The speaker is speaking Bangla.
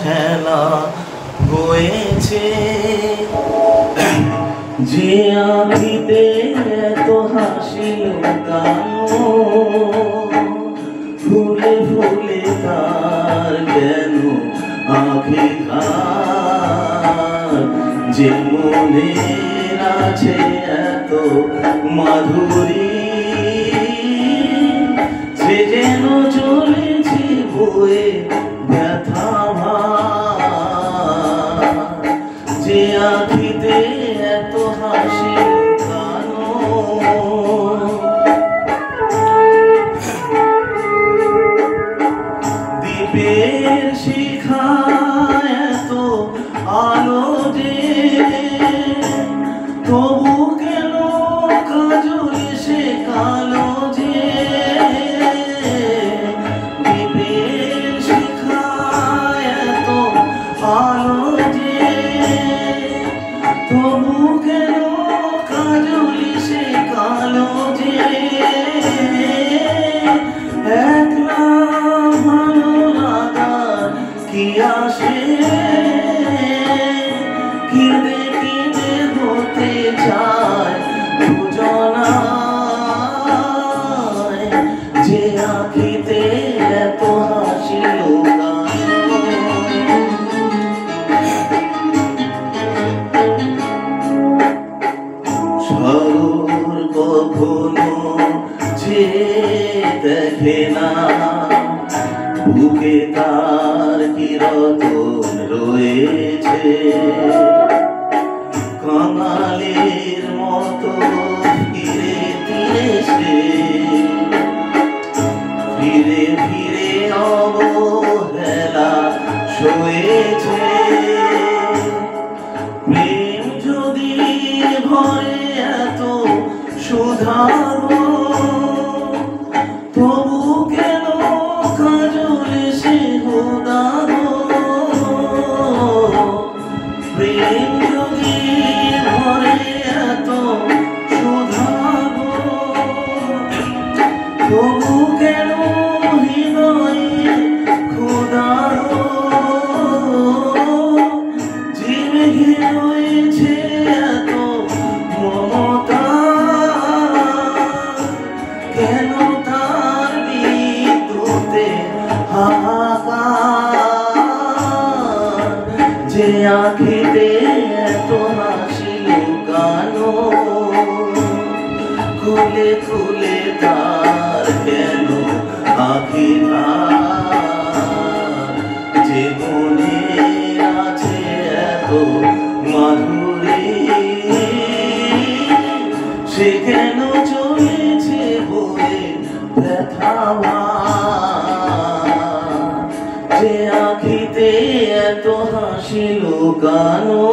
হেলা বয়েছে যে আখিতে এত হাসি লুকানো ফুলে ফুলে তার কেন আখি খার যে মনে আছে এত মাধুরী সে যেন চলেছে বয়ে ব্যথা ভার যে আখিতে এত হাসি লুকানো দ্বীপের শিখা এত আলো যে তবু কেন কাজল সে কালো যে দ্বীপের শিখা এত আলো যে তবু কেন কাজল সে কালো যে একলা ভালো লাগার কি আসে কেঁদে কেঁদে হতে চায় দুজনায় যে আখিতে এত হাসি লুকানো সাগর কখনো যে দেখে না বুকে তার কিরতন রয়েছে কাঙালের মতো ফিরে ফিরে সে ফিরে ফিরে অবহেলা সয়েছে প্রেম যদি ভরে এত সুধারো তবু কেন কাজলে সে গোদারো প্রেম যদি ভরে এত সুধারো তবু কেন হৃদয়ে ক্ষুধারো যে মেঘে রয়েছে এত মমতা কেন তার বিদ্যুতে হাহাকার যে আখিতে এত হাসি লুকানো খুলে খুলে তার কেন আখি ধার যে মনে আছে এত মাধুরী সে কেন চলেছে বয়ে ব্যথা ভার যে আখিতে এত হাসি লুকানো।